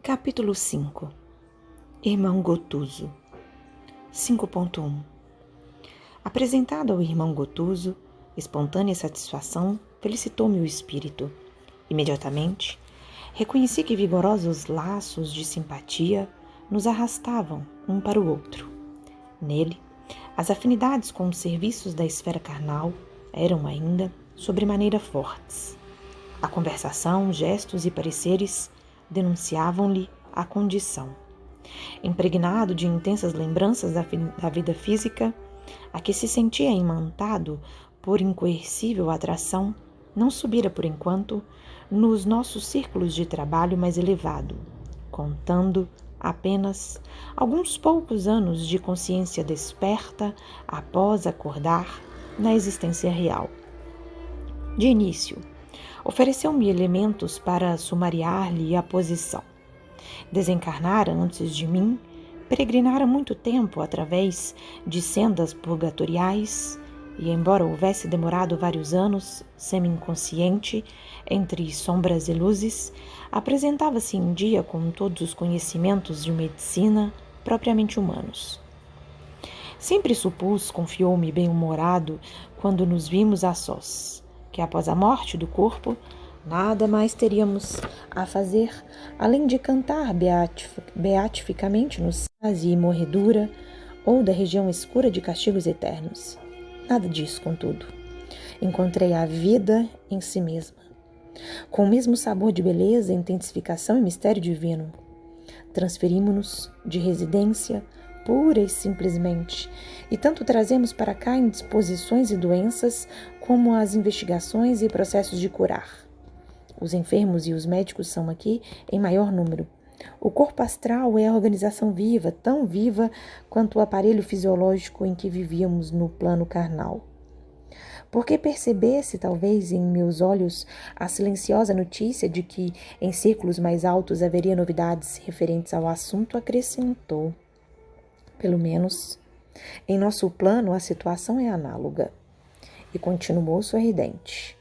Capítulo 5. Irmão Gotuso. 5.1. Apresentado ao irmão Gotuso, espontânea satisfação felicitou-me o espírito. Imediatamente, reconheci que vigorosos laços de simpatia nos arrastavam um para o outro. Nele, as afinidades com os serviços da esfera carnal eram ainda sobremaneira fortes. A conversação, gestos e pareceres denunciavam-lhe a condição. Impregnado de intensas lembranças da vida física, a que se sentia imantado por incoercível atração, não subira por enquanto nos nossos círculos de trabalho mais elevado, contando apenas alguns poucos anos de consciência desperta após acordar na existência real. De início, ofereceu-me elementos para sumariar-lhe a posição. Desencarnara antes de mim, peregrinara muito tempo através de sendas purgatoriais e, embora houvesse demorado vários anos, semi-inconsciente, entre sombras e luzes, apresentava-se em dia com todos os conhecimentos de medicina propriamente humanos. Sempre supus, confiou-me bem-humorado, quando nos vimos a sós, que após a morte do corpo, nada mais teríamos a fazer, além de cantar beatificamente no saz e morredura, ou da região escura de castigos eternos. Nada disso, contudo. Encontrei a vida em si mesma, com o mesmo sabor de beleza, intensificação e mistério divino. Transferimos-nos de residência pura e simplesmente, e tanto trazemos para cá indisposições e doenças, como as investigações e processos de curar. Os enfermos e os médicos são aqui em maior número. O corpo astral é a organização viva, tão viva quanto o aparelho fisiológico em que vivíamos no plano carnal. Porque percebesse, talvez, em meus olhos a silenciosa notícia de que em círculos mais altos haveria novidades referentes ao assunto, acrescentou: pelo menos, em nosso plano a situação é análoga. E continuou sorridente.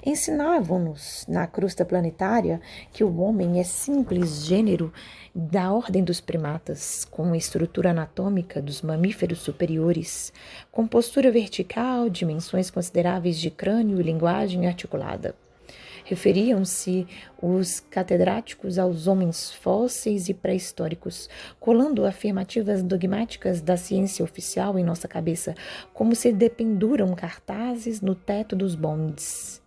Ensinavam-nos, na crosta planetária, que o homem é simples gênero da ordem dos primatas, com a estrutura anatômica dos mamíferos superiores, com postura vertical, dimensões consideráveis de crânio e linguagem articulada. Referiam-se os catedráticos aos homens fósseis e pré-históricos, colando afirmativas dogmáticas da ciência oficial em nossa cabeça, como se dependuram cartazes no teto dos bondes.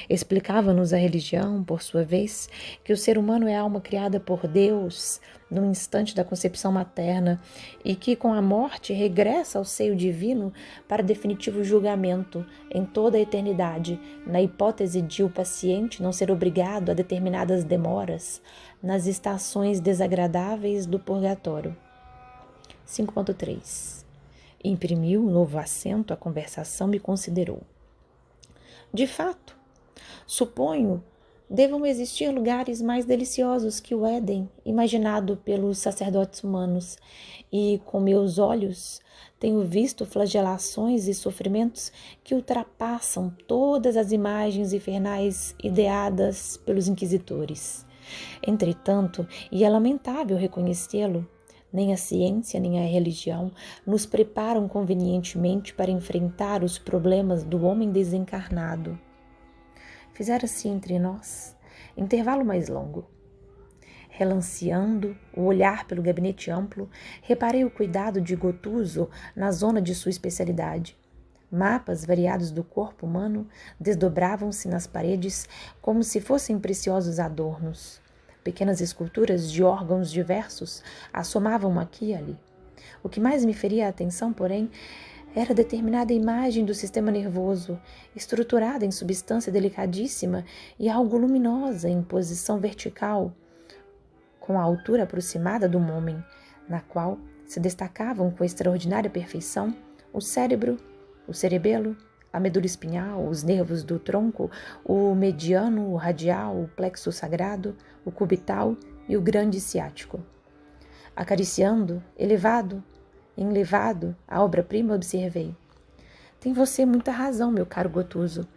Explicava-nos a religião, por sua vez, que o ser humano é alma criada por Deus no instante da concepção materna e que com a morte regressa ao seio divino para definitivo julgamento em toda a eternidade, na hipótese de o paciente não ser obrigado a determinadas demoras nas estações desagradáveis do purgatório. 5.3. Imprimiu novo acento à conversação e considerou. De fato, suponho, devam existir lugares mais deliciosos que o Éden, imaginado pelos sacerdotes humanos, e com meus olhos tenho visto flagelações e sofrimentos que ultrapassam todas as imagens infernais ideadas pelos inquisitores. Entretanto, e é lamentável reconhecê-lo, nem a ciência nem a religião nos preparam convenientemente para enfrentar os problemas do homem desencarnado. Fizera-se entre nós intervalo mais longo. Relanceando o olhar pelo gabinete amplo, reparei o cuidado de Gotuso na zona de sua especialidade. Mapas variados do corpo humano desdobravam-se nas paredes como se fossem preciosos adornos. Pequenas esculturas de órgãos diversos assomavam aqui e ali. O que mais me feria a atenção, porém, era determinada imagem do sistema nervoso, estruturada em substância delicadíssima e algo luminosa em posição vertical, com a altura aproximada do homem, na qual se destacavam com extraordinária perfeição o cérebro, o cerebelo, a medula espinhal, os nervos do tronco, o mediano, o radial, o plexo sagrado, o cubital e o grande ciático. Acariciando, enlevado, a obra-prima, observei. Tem você muita razão, meu caro Gotuso.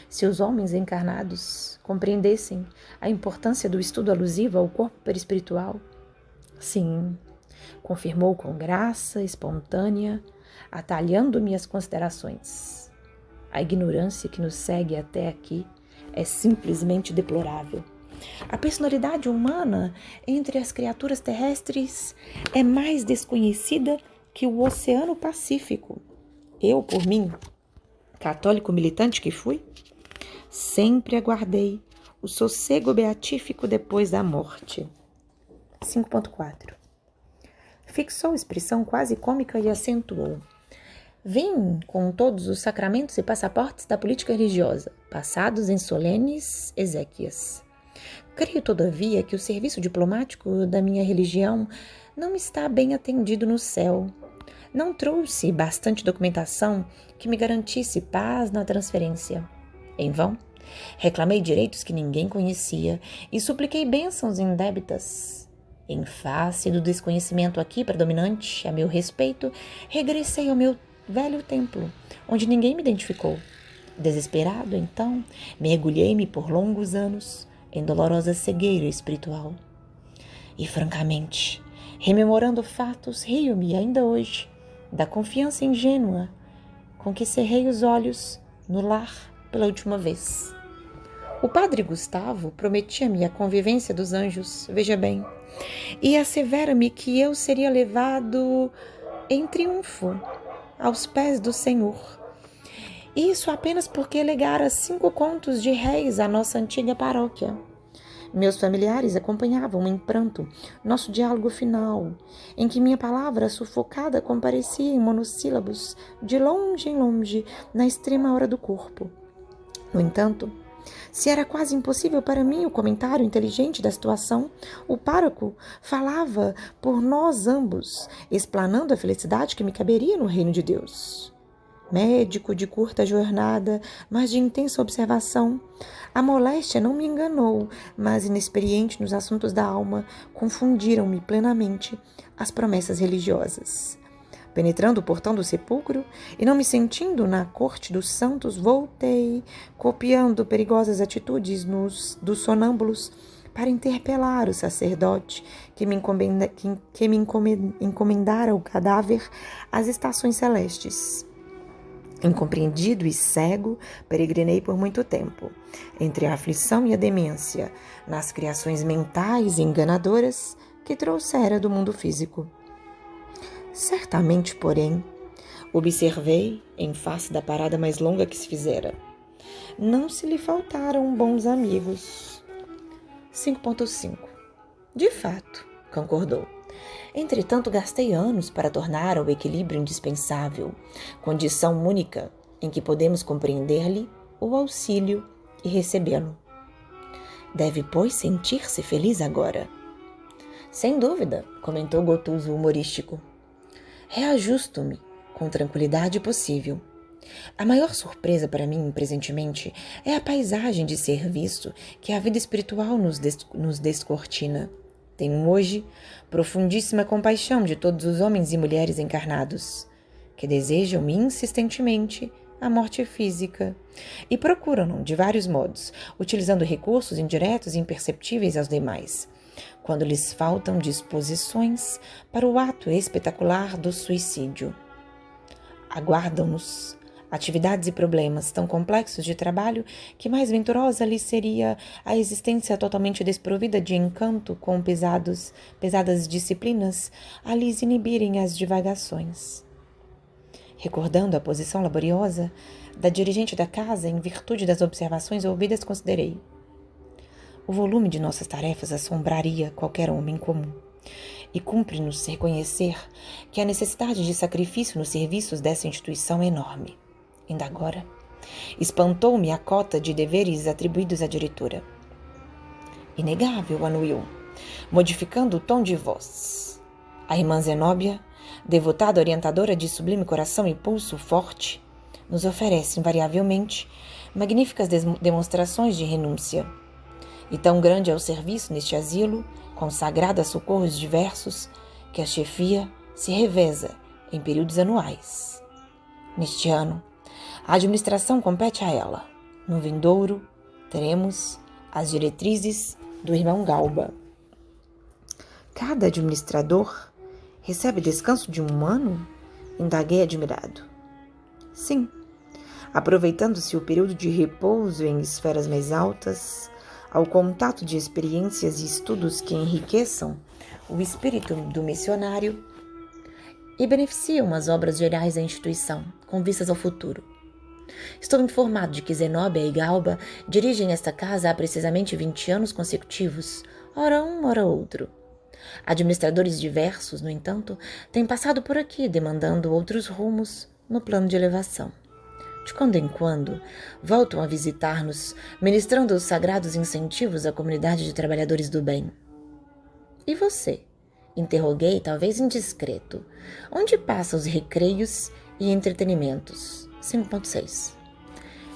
Se os homens encarnados compreendessem a importância do estudo alusivo ao corpo perispiritual, sim, confirmou com graça espontânea, atalhando-me as considerações. A ignorância que nos segue até aqui é simplesmente deplorável. A personalidade humana entre as criaturas terrestres é mais desconhecida que o Oceano Pacífico. Eu, por mim, católico militante que fui, sempre aguardei o sossego beatífico depois da morte. 5.4. Fixou expressão quase cômica e acentuou: vim com todos os sacramentos e passaportes da política religiosa, passados em solenes exéquias. Creio, todavia, que o serviço diplomático da minha religião não está bem atendido no céu. Não trouxe bastante documentação que me garantisse paz na transferência. Em vão, reclamei direitos que ninguém conhecia e supliquei bênçãos indébitas. Em face do desconhecimento aqui predominante a meu respeito, regressei ao meu velho templo, onde ninguém me identificou. Desesperado, então, mergulhei-me por longos anos em dolorosa cegueira espiritual. E, francamente, rememorando fatos, rio-me ainda hoje da confiança ingênua com que cerrei os olhos no lar pela última vez. O padre Gustavo prometia-me a convivência dos anjos, veja bem, e assevera-me que eu seria levado em triunfo aos pés do Senhor. Isso apenas porque legara 5 contos de réis à nossa antiga paróquia. Meus familiares acompanhavam em pranto nosso diálogo final, em que minha palavra sufocada comparecia em monossílabos, de longe em longe, na extrema hora do corpo. No entanto, se era quase impossível para mim o comentário inteligente da situação, o pároco falava por nós ambos, explanando a felicidade que me caberia no reino de Deus. Médico de curta jornada, mas de intensa observação, a moléstia não me enganou, mas inexperiente nos assuntos da alma, confundiram-me plenamente as promessas religiosas. Penetrando o portão do sepulcro e não me sentindo na corte dos santos, voltei, copiando perigosas atitudes dos sonâmbulos, para interpelar o sacerdote que me encomendara o cadáver às estações celestes. Incompreendido e cego, peregrinei por muito tempo, entre a aflição e a demência, nas criações mentais enganadoras que trouxera do mundo físico. Certamente, porém, observei, em face da parada mais longa que se fizera, não se lhe faltaram bons amigos. 5.5. De fato, concordou. Entretanto, gastei anos para tornar ao equilíbrio indispensável, condição única em que podemos compreender-lhe o auxílio e recebê-lo. Deve, pois, sentir-se feliz agora. Sem dúvida, comentou Gotuso humorístico. Reajusto-me com tranquilidade possível. A maior surpresa para mim, presentemente, é a paisagem de serviço que a vida espiritual nos descortina. Tenho hoje profundíssima compaixão de todos os homens e mulheres encarnados, que desejam insistentemente a morte física e procuram-no de vários modos, utilizando recursos indiretos e imperceptíveis aos demais, quando lhes faltam disposições para o ato espetacular do suicídio. Aguardam-nos atividades e problemas tão complexos de trabalho que mais venturosa lhe seria a existência totalmente desprovida de encanto com pesadas disciplinas a lhes inibirem as divagações. Recordando a posição laboriosa da dirigente da casa em virtude das observações ouvidas, considerei: o volume de nossas tarefas assombraria qualquer homem comum, e cumpre-nos reconhecer que a necessidade de sacrifício nos serviços dessa instituição é enorme. Ainda agora, espantou-me a cota de deveres atribuídos à diretora. Inegável, anuiu, modificando o tom de voz. A irmã Zenóbia, devotada orientadora de sublime coração e pulso forte, nos oferece invariavelmente magníficas demonstrações de renúncia. E tão grande é o serviço neste asilo, consagrado a socorros diversos, que a chefia se reveza em períodos anuais. Neste ano, a administração compete a ela. No vindouro, teremos as diretrizes do irmão Galba. Cada administrador recebe descanso de um ano? Indaguei admirado. Sim, aproveitando-se o período de repouso em esferas mais altas, ao contato de experiências e estudos que enriqueçam o espírito do missionário e beneficiam as obras gerais da instituição, com vistas ao futuro. Estou informado de que Zenóbia e Galba dirigem esta casa há precisamente 20 anos consecutivos, ora um, ora outro. Administradores diversos, no entanto, têm passado por aqui demandando outros rumos no plano de elevação. De quando em quando, voltam a visitar-nos, ministrando os sagrados incentivos à comunidade de trabalhadores do bem. E você? Interroguei, talvez indiscreto. Onde passa os recreios e entretenimentos? 5.6.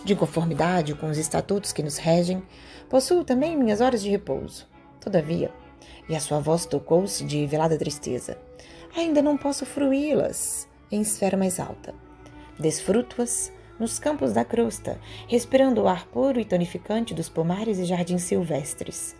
De conformidade com os estatutos que nos regem, possuo também minhas horas de repouso. Todavia, e a sua voz tocou-se de velada tristeza, ainda não posso fruí-las em esfera mais alta. Desfruto-as nos campos da crosta, respirando o ar puro e tonificante dos pomares e jardins silvestres.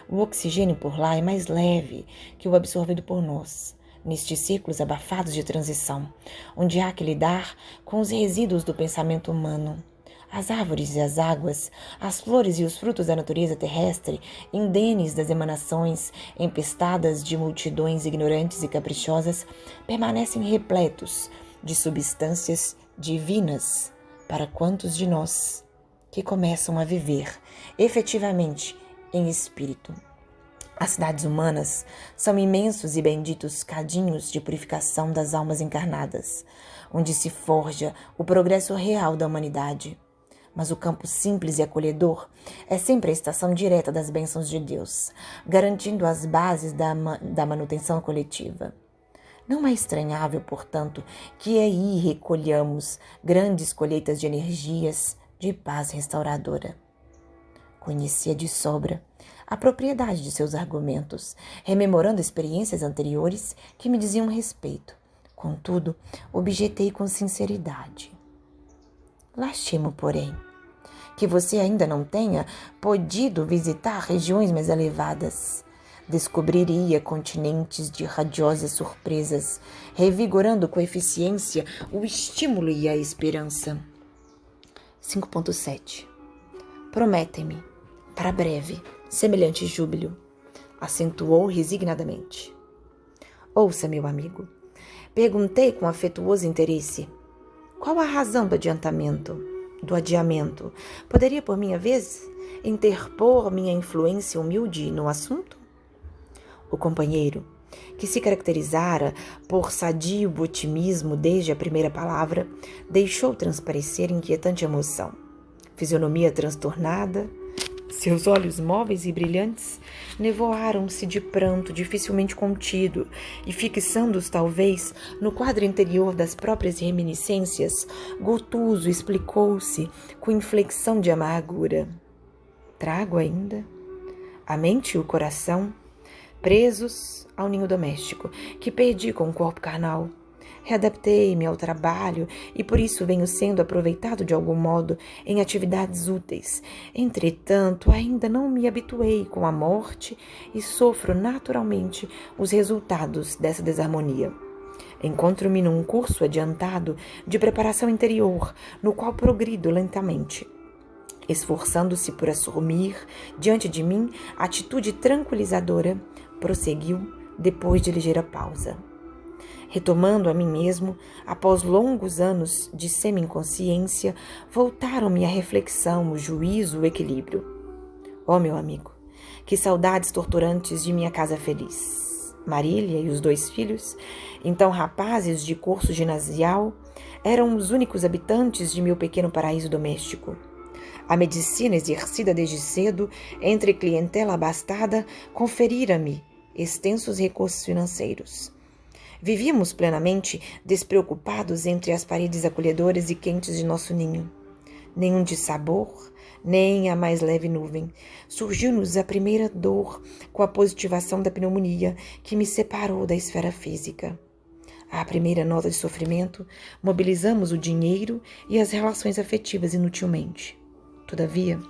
O oxigênio por lá é mais leve que o absorvido por nós, nestes círculos abafados de transição, onde há que lidar com os resíduos do pensamento humano. As árvores e as águas, as flores e os frutos da natureza terrestre, indenes das emanações empestadas de multidões ignorantes e caprichosas, permanecem repletos de substâncias divinas para quantos de nós que começam a viver efetivamente em espírito. As cidades humanas são imensos e benditos cadinhos de purificação das almas encarnadas, onde se forja o progresso real da humanidade. Mas o campo simples e acolhedor é sempre a estação direta das bênçãos de Deus, garantindo as bases da manutenção coletiva. Não é estranhável, portanto, que aí recolhamos grandes colheitas de energias de paz restauradora. Conhecia de sobra a propriedade de seus argumentos, rememorando experiências anteriores que me diziam respeito. Contudo, objetei com sinceridade. Lastimo, porém, que você ainda não tenha podido visitar regiões mais elevadas. Descobriria continentes de radiosas surpresas, revigorando com eficiência o estímulo e a esperança. 5.7. Prometem-me, para breve, semelhante júbilo, acentuou resignadamente. Ouça, meu amigo, perguntei com afetuoso interesse. Qual a razão do adiamento? Poderia, por minha vez, interpor minha influência humilde no assunto? O companheiro, que se caracterizara por sadio otimismo desde a primeira palavra, deixou transparecer inquietante emoção. Fisionomia transtornada, seus olhos móveis e brilhantes nevoaram-se de pranto dificilmente contido e, fixando-os talvez no quadro interior das próprias reminiscências, Gotuso explicou-se com inflexão de amargura. Trago ainda a mente e o coração presos ao ninho doméstico, que perdi com o corpo carnal. Readaptei-me ao trabalho e por isso venho sendo aproveitado de algum modo em atividades úteis. Entretanto, ainda não me habituei com a morte e sofro naturalmente os resultados dessa desarmonia. Encontro-me num curso adiantado de preparação interior, no qual progrido lentamente, esforçando-se por assumir diante de mim atitude tranquilizadora, prosseguiu depois de ligeira pausa. Retomando a mim mesmo, após longos anos de semi-inconsciência, voltaram-me a reflexão, o juízo, o equilíbrio. Ó, meu amigo, que saudades torturantes de minha casa feliz. Marília e os 2 filhos, então rapazes de curso ginasial, eram os únicos habitantes de meu pequeno paraíso doméstico. A medicina exercida desde cedo, entre clientela abastada, conferira-me extensos recursos financeiros. Vivíamos plenamente despreocupados entre as paredes acolhedoras e quentes de nosso ninho. Nenhum dissabor, nem a mais leve nuvem. Surgiu-nos a primeira dor com a positivação da pneumonia que me separou da esfera física. À primeira nota de sofrimento, mobilizamos o dinheiro e as relações afetivas inutilmente. Todavia,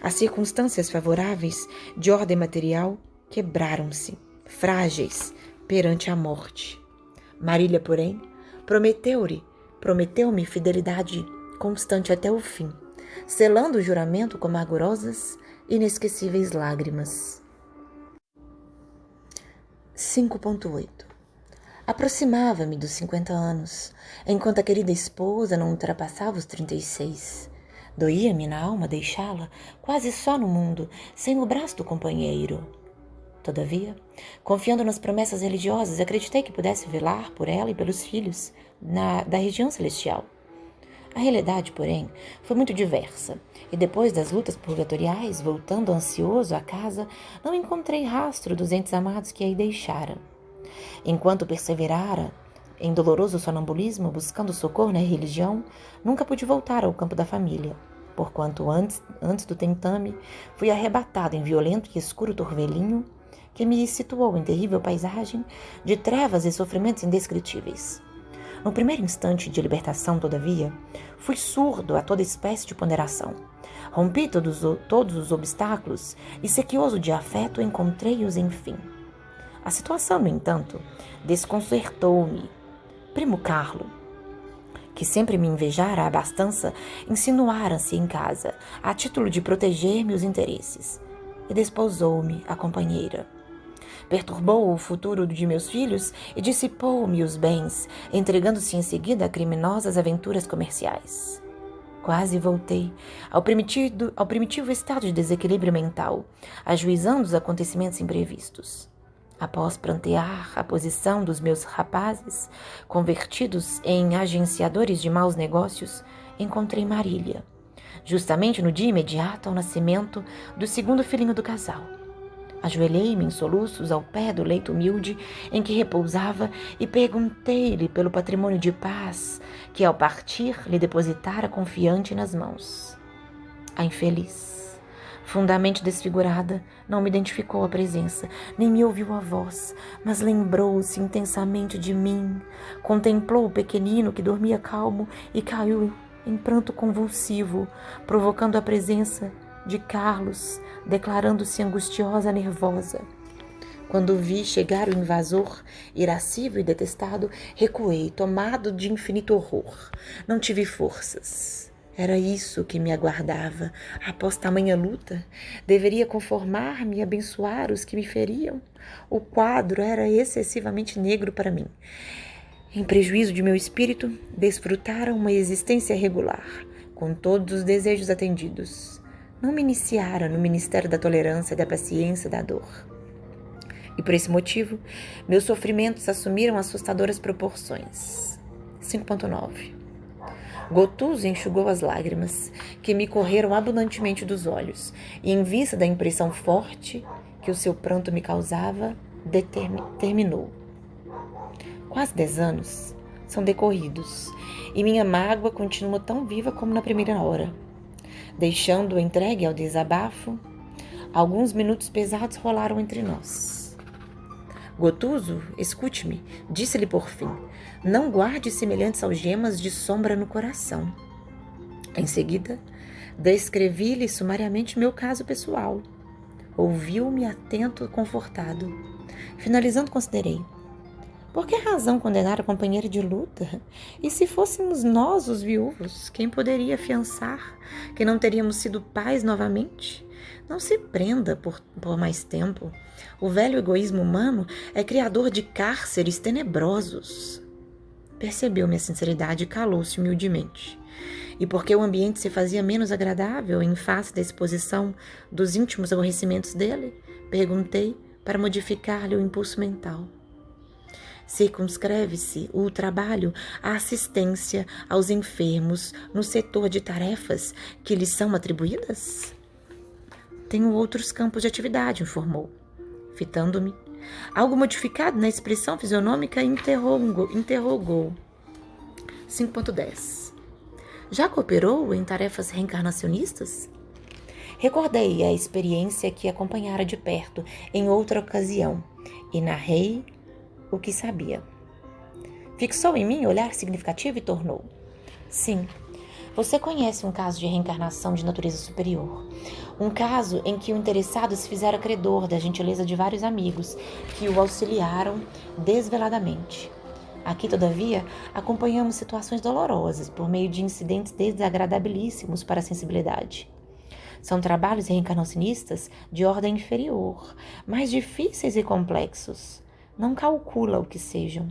as circunstâncias favoráveis de ordem material quebraram-se, frágeis, perante a morte. Marília, porém, prometeu-me fidelidade constante até o fim, selando o juramento com amargurosas, inesquecíveis lágrimas. 5.8 Aproximava-me dos 50 anos, enquanto a querida esposa não ultrapassava os 36. Doía-me na alma deixá-la quase só no mundo, sem o braço do companheiro. Todavia, confiando nas promessas religiosas, acreditei que pudesse velar por ela e pelos filhos da região celestial. A realidade, porém, foi muito diversa, e depois das lutas purgatoriais, voltando ansioso à casa, não encontrei rastro dos entes amados que aí deixara. Enquanto perseverara em doloroso sonambulismo, buscando socorro na religião, nunca pude voltar ao campo da família, porquanto antes do tentame, fui arrebatado em violento e escuro torvelinho que me situou em terrível paisagem de trevas e sofrimentos indescritíveis. No primeiro instante de libertação, todavia, fui surdo a toda espécie de ponderação. Rompi todos os obstáculos e, sequioso de afeto, encontrei-os enfim. A situação, no entanto, desconcertou-me. Primo Carlo, que sempre me invejara a abastança, insinuara-se em casa, a título de proteger meus interesses, e desposou-me a companheira. Perturbou o futuro de meus filhos e dissipou-me os bens, entregando-se em seguida a criminosas aventuras comerciais. Quase voltei ao primitivo estado de desequilíbrio mental, ajuizando os acontecimentos imprevistos. Após prantear a posição dos meus rapazes, convertidos em agenciadores de maus negócios, encontrei Marília, justamente no dia imediato ao nascimento do segundo filhinho do casal. Ajoelhei-me em soluços ao pé do leito humilde em que repousava e perguntei-lhe pelo patrimônio de paz que, ao partir, lhe depositara confiante nas mãos. A infeliz, fundamente desfigurada, não me identificou a presença, nem me ouviu a voz, mas lembrou-se intensamente de mim, contemplou o pequenino que dormia calmo e caiu em pranto convulsivo, provocando a presença de Carlos, declarando-se angustiosa, nervosa. Quando vi chegar o invasor, irascível e detestado, recuei, tomado de infinito horror. Não tive forças. Era isso que me aguardava. Após tamanha luta, deveria conformar-me e abençoar os que me feriam. O quadro era excessivamente negro para mim. Em prejuízo de meu espírito, desfrutara uma existência regular, com todos os desejos atendidos. Não me iniciara no ministério da tolerância, da paciência, da dor. E por esse motivo, meus sofrimentos assumiram assustadoras proporções. 5.9 Gotuso enxugou as lágrimas, que me correram abundantemente dos olhos, e em vista da impressão forte que o seu pranto me causava, terminou. Quase 10 anos são decorridos, e minha mágoa continua tão viva como na primeira hora. Deixando-o entregue ao desabafo, alguns minutos pesados rolaram entre nós. Gotuso, escute-me, disse-lhe por fim, não guarde semelhantes algemas de sombra no coração. Em seguida, descrevi-lhe sumariamente meu caso pessoal. Ouviu-me atento e confortado. Finalizando, considerei. Por que razão condenar a companheira de luta? E se fôssemos nós os viúvos, quem poderia afiançar que não teríamos sido pais novamente? Não se prenda por mais tempo. O velho egoísmo humano é criador de cárceres tenebrosos. Percebeu minha sinceridade e calou-se humildemente. E porque o ambiente se fazia menos agradável em face da exposição dos íntimos aborrecimentos dele, perguntei para modificar-lhe o impulso mental. Circunscreve-se o trabalho à assistência aos enfermos no setor de tarefas que lhes são atribuídas? Tenho outros campos de atividade, informou. Fitando-me, algo modificado na expressão fisionômica, interrogou. 5.10 Já cooperou em tarefas reencarnacionistas? Recordei a experiência que acompanhara de perto em outra ocasião e narrei o que sabia. Fixou em mim olhar significativo e tornou. Sim, Você conhece um caso de reencarnação de natureza superior. Um caso em que o interessado se fizera credor da gentileza de vários amigos que o auxiliaram desveladamente. Aqui, todavia, acompanhamos situações dolorosas por meio de incidentes desagradabilíssimos para a sensibilidade. São trabalhos reencarnacionistas de ordem inferior, mais difíceis e complexos. Não calcula o que sejam.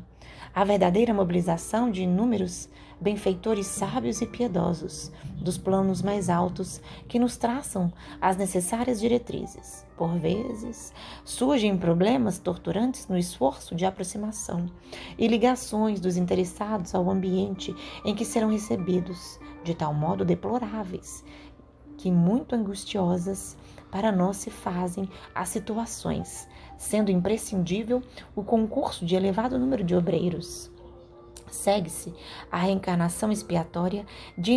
A verdadeira mobilização de inúmeros benfeitores sábios e piedosos, dos planos mais altos, que nos traçam as necessárias diretrizes. Por vezes, surgem problemas torturantes no esforço de aproximação e ligações dos interessados ao ambiente em que serão recebidos, de tal modo deploráveis, que muito angustiosas para nós se fazem as situações, sendo imprescindível o concurso de elevado número de obreiros. Segue-se a reencarnação expiatória de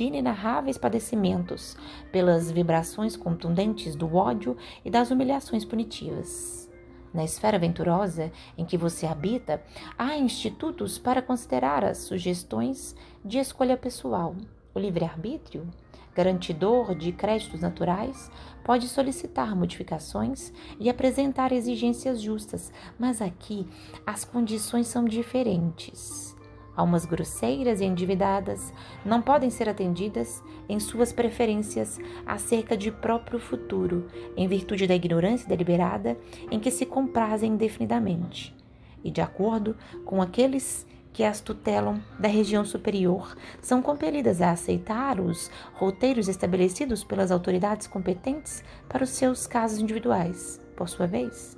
inenarráveis padecimentos pelas vibrações contundentes do ódio e das humilhações punitivas. Na esfera venturosa em que você habita, há institutos para considerar as sugestões de escolha pessoal. O livre-arbítrio, garantidor de créditos naturais, pode solicitar modificações e apresentar exigências justas, mas aqui as condições são diferentes. Almas grosseiras e endividadas não podem ser atendidas em suas preferências acerca de próprio futuro, em virtude da ignorância deliberada em que se comprazem indefinidamente, e de acordo com aqueles que as tutelam da região superior, são compelidas a aceitar os roteiros estabelecidos pelas autoridades competentes para os seus casos individuais. Por sua vez,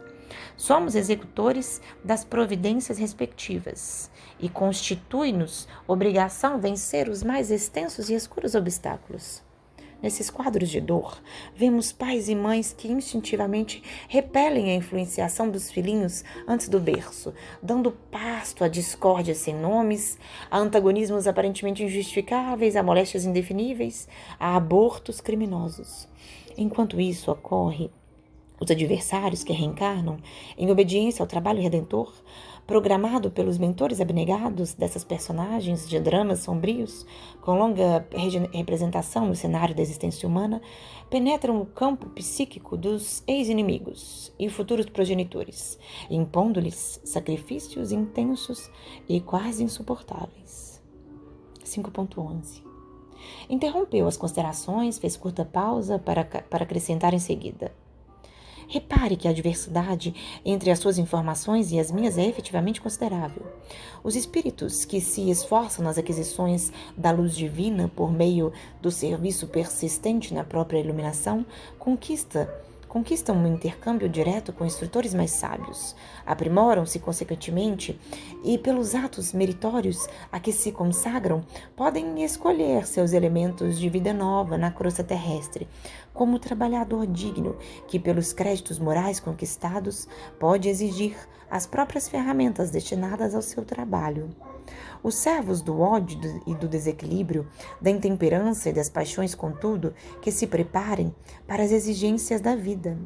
somos executores das providências respectivas e constitui-nos obrigação vencer os mais extensos e escuros obstáculos. Nesses quadros de dor, vemos pais e mães que instintivamente repelem a influenciação dos filhinhos antes do berço, dando pasto a discórdias sem nomes, a antagonismos aparentemente injustificáveis, a moléstias indefiníveis, a abortos criminosos. Enquanto isso ocorre, os adversários que reencarnam, em obediência ao trabalho redentor, programado pelos mentores abnegados dessas personagens de dramas sombrios, com longa representação no cenário da existência humana, penetram o campo psíquico dos ex-inimigos e futuros progenitores, impondo-lhes sacrifícios intensos e quase insuportáveis. 5.11 Interrompeu as considerações, fez curta pausa para acrescentar em seguida. Repare que a diversidade entre as suas informações e as minhas é efetivamente considerável. Os espíritos que se esforçam nas aquisições da luz divina por meio do serviço persistente na própria iluminação conquistam um intercâmbio direto com instrutores mais sábios, aprimoram-se consequentemente e, pelos atos meritórios a que se consagram, podem escolher seus elementos de vida nova na crosta terrestre, como o trabalhador digno que, pelos créditos morais conquistados, pode exigir as próprias ferramentas destinadas ao seu trabalho. Os servos do ódio e do desequilíbrio, da intemperança e das paixões, contudo, que se preparem para as exigências da vida.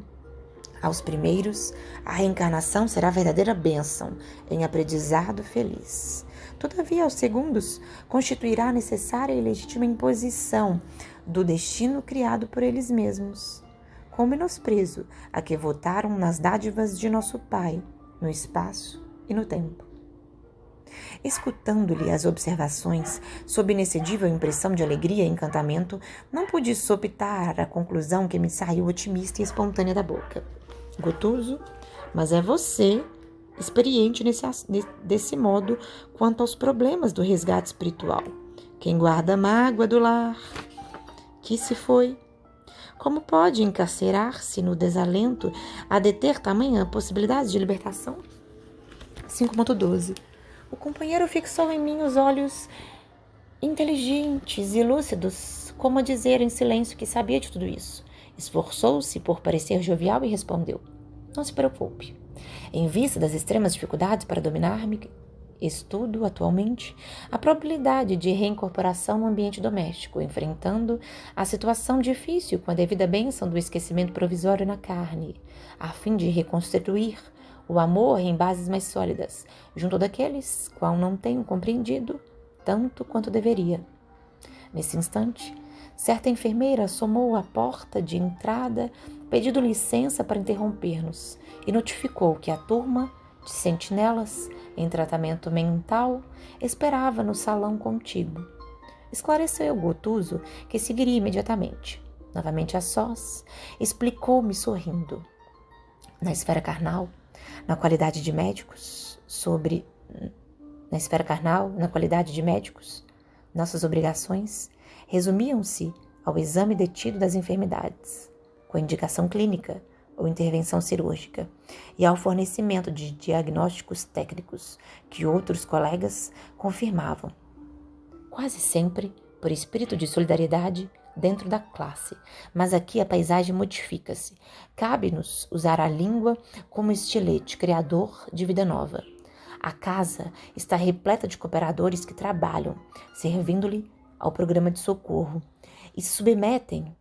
Aos primeiros, a reencarnação será verdadeira bênção em aprendizado feliz. Todavia, aos segundos, constituirá necessária e legítima imposição do destino criado por eles mesmos, com menosprezo a que votaram nas dádivas de nosso Pai, no espaço e no tempo. Escutando-lhe as observações, sob inexcedível impressão de alegria e encantamento, não pude sopitar a conclusão que me saiu otimista e espontânea da boca. Gotuso, mas é você, experiente desse modo quanto aos problemas do resgate espiritual. Quem guarda a mágoa do lar, que se foi, como pode encarcerar-se no desalento a deter tamanha possibilidade de libertação? 5.12 O companheiro fixou em mim os olhos inteligentes e lúcidos, como a dizer em silêncio que sabia de tudo isso. Esforçou-se por parecer jovial e respondeu: não se preocupe. Em vista das extremas dificuldades para dominar-me, estudo atualmente a probabilidade de reincorporação no ambiente doméstico, enfrentando a situação difícil com a devida bênção do esquecimento provisório na carne, a fim de reconstituir o amor em bases mais sólidas, junto daqueles qual não tenho compreendido tanto quanto deveria. Nesse instante, certa enfermeira assomou à porta de entrada, pedindo licença para interromper-nos, e notificou que a turma de sentinelas em tratamento mental esperava no salão contíguo. Esclareceu Gotuso que seguiria imediatamente. Novamente a sós, explicou-me sorrindo. Na esfera carnal, na qualidade de médicos, nossas obrigações resumiam-se ao exame detido das enfermidades, com indicação clínica ou intervenção cirúrgica, e ao fornecimento de diagnósticos técnicos que outros colegas confirmavam, quase sempre por espírito de solidariedade dentro da classe. Mas aqui a paisagem modifica-se. Cabe-nos usar a língua como estilete criador de vida nova. A casa está repleta de cooperadores que trabalham, servindo-lhe ao programa de socorro, e se submetem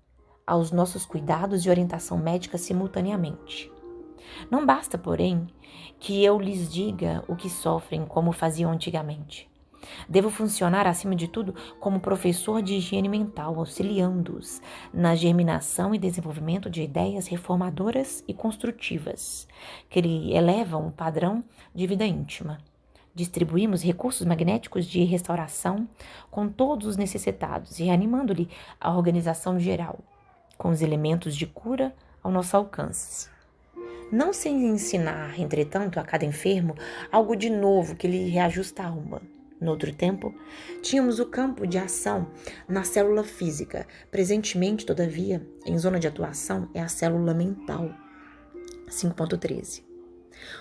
aos nossos cuidados e orientação médica simultaneamente. Não basta, porém, que eu lhes diga o que sofrem como faziam antigamente. Devo funcionar, acima de tudo, como professor de higiene mental, auxiliando-os na germinação e desenvolvimento de ideias reformadoras e construtivas, que lhe elevam o padrão de vida íntima. Distribuímos recursos magnéticos de restauração com todos os necessitados e reanimando-lhe a organização geral, com os elementos de cura ao nosso alcance. Não sem ensinar, entretanto, a cada enfermo algo de novo que lhe reajusta a alma. No outro tempo, tínhamos o campo de ação na célula física. Presentemente, todavia, em zona de atuação é a célula mental. 5.13.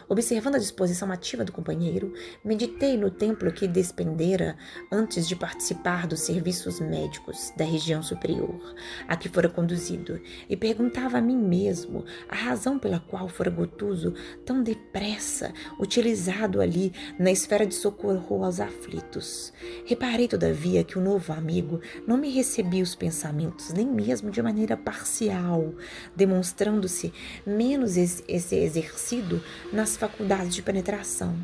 Observando a disposição ativa do companheiro, meditei no templo que despendera antes de participar dos serviços médicos da região superior, a que fora conduzido, e perguntava a mim mesmo a razão pela qual fora Gotuso tão depressa utilizado ali na esfera de socorro aos aflitos. Reparei, todavia, que o novo amigo não me recebia os pensamentos, nem mesmo de maneira parcial, demonstrando-se menos exercido nas faculdades de penetração,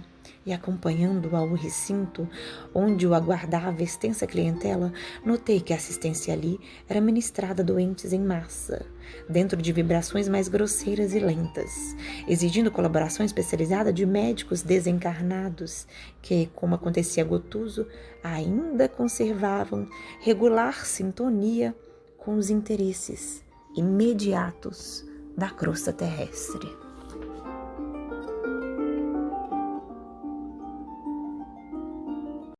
e acompanhando-o ao recinto onde o aguardava extensa clientela, notei que a assistência ali era ministrada a doentes em massa, dentro de vibrações mais grosseiras e lentas, exigindo colaboração especializada de médicos desencarnados que, como acontecia a Gotuso, ainda conservavam regular sintonia com os interesses imediatos da crosta terrestre.